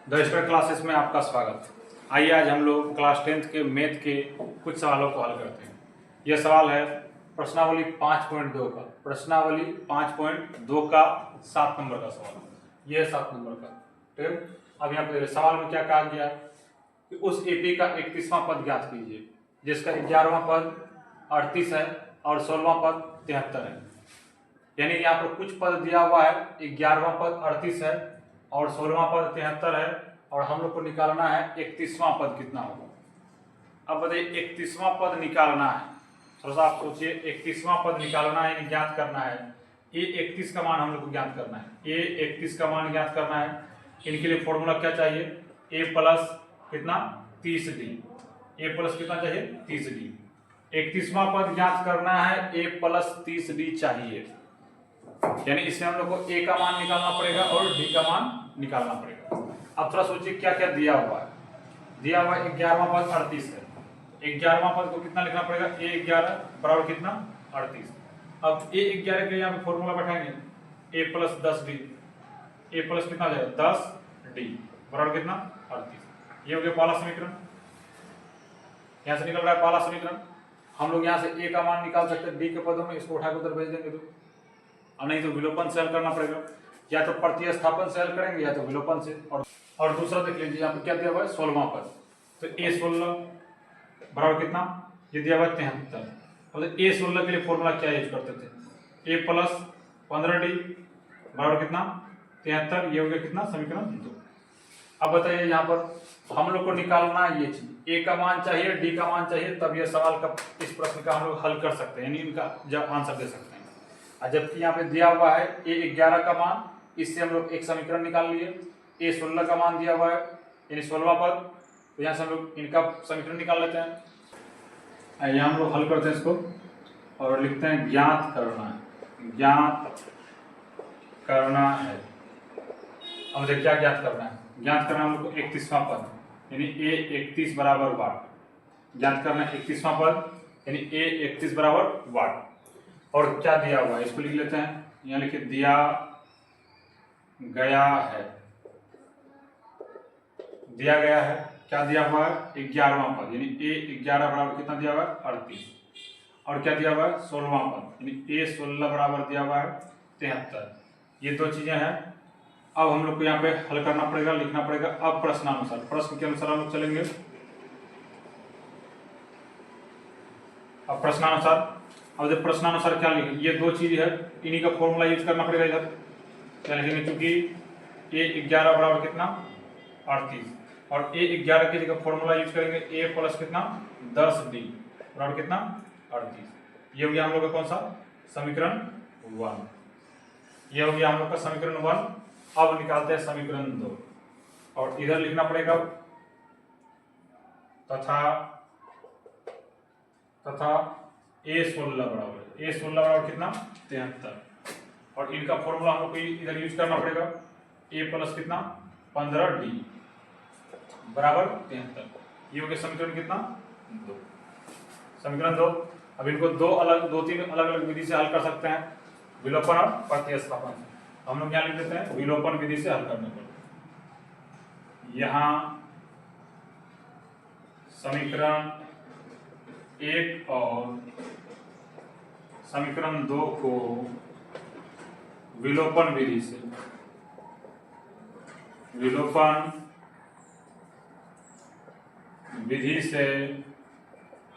The star classes में आपका स्वागत। आइए आज हम लोग क्लास 10th के मैथ के कुछ सवालों को हल करते हैं। यह सवाल है प्रश्नावली 5.2 का, प्रश्नावली 5.2 का 7 नंबर का सवाल। यह 7 नंबर का। ठीक है, अब यहाँ पे सवाल में क्या कहा गया कि उस एपी का 31वां पद ज्ञात कीजिए जिसका 11वां पद 38 है और 16वां पद 73 है। यानी यहाँ पर कुछ पद दिया हुआ है, 11वां पद 38 है और 16वां पद 73 है और हम लोग को निकालना है 31वां पद कितना होगा। अब बताइए 31वां पद निकालना है, थोड़ा सा आप सोचिए। 31वां पद निकालना है यानी ज्ञात करना है। ए 31 का मान हम लोग को ज्ञात करना है। ए 31 का मान ज्ञात करना है। इनके लिए फॉर्मूला क्या चाहिए? ए प्लस कितना 30d। ए प्लस कितना चाहिए? 30d। 31वां पद ज्ञात करना है, ए प्लस 30d चाहिए। यानी इसमें हम लोग को ए का मान निकालना पड़ेगा और डी का मान निकालना पड़ेगा। अब थोड़ा सोचिए क्या क्या दिया हुआ है। दिया हुआ है 11वां पद 38 है। 11वां पद को कितना लिखना पड़ेगा? ए 11 बराबर कितना 38। अब ए 11 के यहाँ पे फॉर्मूला बैठाएंगे, ए प्लस 10d। ए प्लस कितना हो जाएगा 10d बराबर कितना 38। ये हो गया पहला समीकरण। यहाँ से निकल रहा है पहला समीकरण। हम लोग यहाँ से ए का मान निकाल सकते हैं डी के पदों में, इसको उठाकर उधर भेज देंगे तो, और नहीं तो विलोपन से हल करना पड़ेगा। या तो प्रतिस्थापन से हल करेंगे या तो विलोपन से। और दूसरा देख लीजिए यहाँ पे क्या दिया हुआ है 16वां पद, तो ए 16 बराबर कितना, ये दिया हुआ है 73। मतलब ए 16 के लिए फॉर्मूला क्या यूज करते थे? ए प्लस 15d बराबर कितना 73। ये हो गया कितना समीकरण 2। अब बताइए यहाँ पर हम लोग को निकालना है ये चीज, ए का मान चाहिए, डी का मान चाहिए, तब ये सवाल का इस प्रश्न का हम लोग हल कर सकते हैं, यानी इनका जब आंसर दे सकते हैं। जबकि यहाँ पे दिया हुआ है ए 11 का मान, इससे हम लोग एक समीकरण निकाल लिए। ए 16 का मान दिया हुआ है यानी 16वां पद, तो यहाँ से हम लोग इनका समीकरण निकाल लेते हैं। यहाँ हम लोग हल करते हैं इसको और लिखते हैं ज्ञात करना है। ज्ञात करना है। अब मुझे क्या ज्ञात करना है? ज्ञात करना हम लोग को 31वां पद यानी ए 31 बराबर वाट। ज्ञात करना है 31वां पद यानी ए 31 बराबर वाट। और क्या दिया हुआ है इसको लिख लेते हैं। यहाँ लिखिए दिया गया है। दिया गया है क्या दिया हुआ है? 11वां पद यानी ए 11 बराबर कितना दिया हुआ है 38। और क्या दिया हुआ है 16वां पद यानी ए 16 बराबर दिया हुआ है 73। ये दो चीजें हैं। अब हम लोग को यहाँ पे हल करना पड़ेगा, लिखना पड़ेगा। अब प्रश्नानुसार, प्रश्न के अनुसार हम लोग चलेंगे। अब प्रश्नानुसार, अब जब प्रश्नानुसार क्या लिखें, ये दो चीज है, इन्हीं का फॉर्मूला यूज करना पड़ेगा इधर। क्या लिखेंगे? क्योंकि ए 11 बराबर कितना 38 और ए 11 की जगह फॉर्मूला यूज करेंगे ए प्लस कितना 10d बराबर कितना 38। ये हो गया हम लोग का कौन सा समीकरण 1। ये हो गया हम लोग का समीकरण 1। अब निकालते हैं समीकरण 2 और इधर लिखना पड़ेगा तथा ए 16 बराबर कितना 73 और इनका फॉर्मूला हम लोग को इधर यूज करना पड़ेगा ए प्लस कितना 15d बराबर 73। ये हो गया समीकरण कितना 2, समीकरण 2। अब इनको दो तीन अलग अलग विधि से हल कर सकते हैं, विलोपन और प्रतिस्थापन से। हम लोग यहाँ लिख देते हैं विलोपन विधि से हल करने पर। यहाँ समीकरण 1 और समीकरण 2 को विलोपन विधि से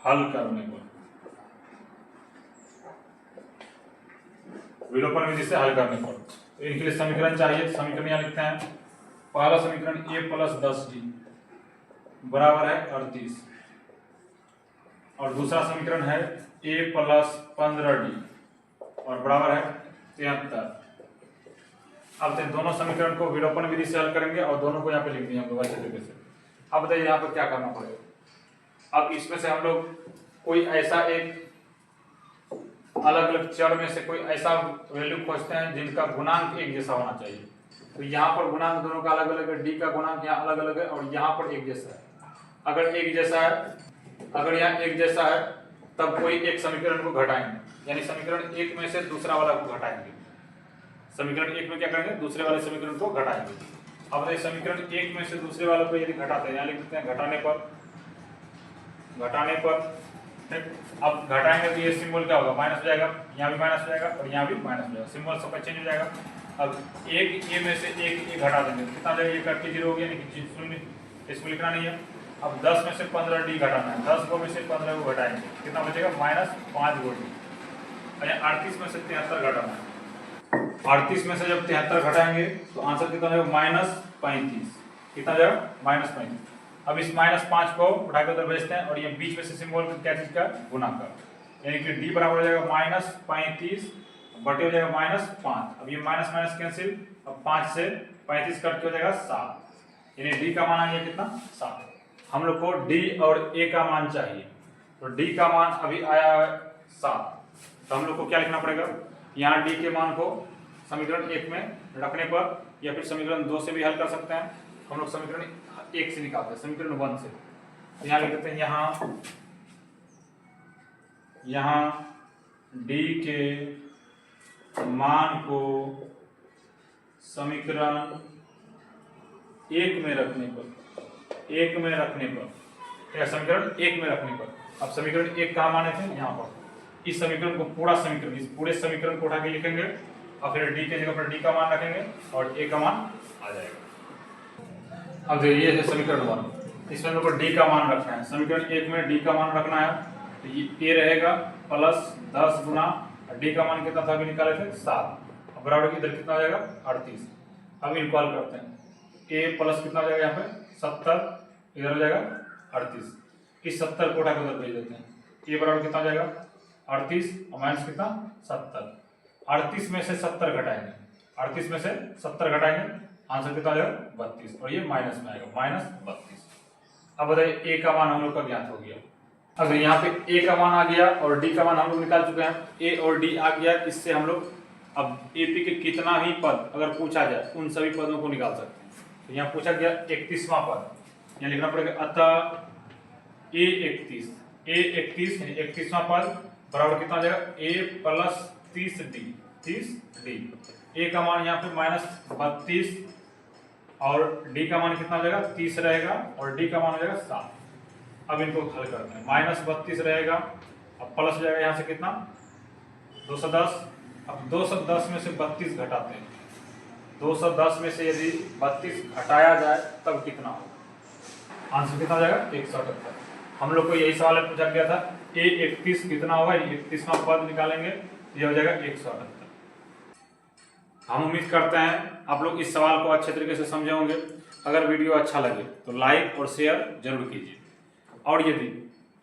हल करने पर, विलोपन विधि से हल करने पर तो इनके लिए समीकरण चाहिए। समीकरण यहाँ लिखते हैं। पहला समीकरण ए प्लस 10d बराबर है 38 और दूसरा समीकरण है ए प्लस 15d और बराबर है 73। अब दोनों समीकरण को विलोपन विधि से हल करेंगे और दोनों को यहाँ पे लिख दिया हम लोग अच्छे तरीके से। अब बताइए यहाँ पर क्या करना पड़ेगा। अब इसमें से हम लोग कोई ऐसा एक अलग अलग चर में से कोई ऐसा वैल्यू खोजते हैं जिनका गुणांक एक जैसा होना चाहिए। तो यहाँ पर गुणांक दोनों का अलग अलग है, डी का गुणांक यहाँ अलग अलग है और यहाँ पर एक जैसा है। अगर एक जैसा है, अगर यहाँ एक जैसा है तब कोई एक समीकरण को घटाएंगे, यानी समीकरण 1 में से दूसरा वाला को घटाएंगे। समीकरण 1 में क्या करेंगे? दूसरे वाले समीकरण को घटाएंगे। अब इस समीकरण 1 में से दूसरे वालों को यदि घटाते हैं, यहाँ लिख देते हैं घटाने पर ठीक। अब घटाएंगे तो ये सिंबल क्या होगा, माइनस हो जाएगा, यहाँ भी माइनस हो जाएगा और यहाँ भी माइनस हो जाएगा, सिंबल सबका चेंज हो जाएगा। अब एक ए में से एक ए घटा देंगे, कितना हो जाएगा, ये कट के 0 हो गया, लेकिन शून्य इसको लिखना नहीं है। अब 10 में से 15 डी घटाना है, 10 को में से 15 को घटाएंगे, कितना बचेगा, -5 डी। और यहाँ 38 में से 73 घटाना है, 38 में से जब 73 घटाएंगे तो आंसर कितना हो जाएगा, -35। कितना हो जाएगा, -35। अब इस -5 को उठा के उधर भेजते हैं और ये बीच में से सिंबल क्या चीज का, गुणाकार, यानी कि d बराबर हो जाएगा -35 बटे हो जाएगा -5। अब ये माइनस माइनस कैंसिल, अब 5 से 35 कट के हो जाएगा 7, यानी d का मान आ गया कितना, 7। हम लोग को d और a का मान चाहिए, तो d का मान अभी आया है 7, तो हम लोग को क्या लिखना पड़ेगा, यहाँ d के मान को समीकरण 1 में रखने पर या फिर समीकरण 2 से भी हल कर सकते हैं। हम लोग समीकरण 1 से निकालते हैं, समीकरण 1 से, तो यहाँ लिख देते हैं, यहाँ d के मान को समीकरण 1 में रखने पर, समीकरण 1 में रखने पर, अब समीकरण 1 कहाँ माने थे, यहाँ पर, इस समीकरण को पूरा समीकरण, इस पूरे समीकरण को उठा के लिखेंगे और फिर d के जगह पर d का मान रखेंगे और a का मान आ जाएगा। अब देखिए ये है समीकरण 1, इसमें हम लोग को d का मान रखना है, समीकरण 1 में d का मान रखना है, तो ये a रहेगा +10 गुना d का मान कितना था, अभी निकाले थे 7, अब बराबर इधर कितना हो जाएगा, 38। अब इनको हल करते हैं, a प्लस कितना हो जाएगा, यहाँ पे 70, इधर हो जाएगा 38, इस 70 को उठा के उधर भेज देते हैं, a बराबर कितना हो जाएगा, 38 और माइनस कितना, 70, 38 में से 70 घटाएंगे, 38 में से 70 घटाएंगे, आंसर कितना आ जाएगा, 32, और ये माइनस में आएगा, -32। अब बताइए a का मान हम लोग का ज्ञात हो गया। अब यहाँ पे a का मान आ गया और d का मान हम लोग निकाल चुके हैं, a और d आ गया, इससे हम लोग अब AP के कितना ही पद अगर पूछा जाए उन सभी पदों को निकाल सकते हैं। तो यहाँ पूछा गया 31वां पद, यहाँ लिखना पड़ेगा, अतः A31 यानी 31वां पद बराबर कितना हो जाएगा, a + 30d, a का मान यहाँ पे -32 और d का मान कितना हो जाएगा, 30 रहेगा और d का मान हो जाएगा 7। अब इनको हल करते हैं, -32 रहेगा, अब प्लस हो जाएगा यहाँ से कितना, 210। अब 210 में से 32 घटाते हैं, 210 में से यदि 32 घटाया जाए तब कितना होगा, आंसर कितना हो जाएगा, 178। हम लोग को यही सवाल पूछा गया था, A31 कितना होगा, 31वां पद निकालेंगे, ये हो जाएगा 178। हम उम्मीद करते हैं आप लोग इस सवाल को अच्छे तरीके से समझे होंगे। अगर वीडियो अच्छा लगे तो लाइक और शेयर जरूर कीजिए, और यदि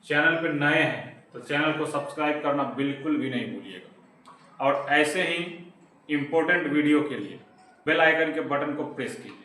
चैनल पर नए हैं तो चैनल को सब्सक्राइब करना बिल्कुल भी नहीं भूलिएगा, और ऐसे ही इम्पोर्टेंट वीडियो के लिए बेल आइकन के बटन को प्रेस कीजिए।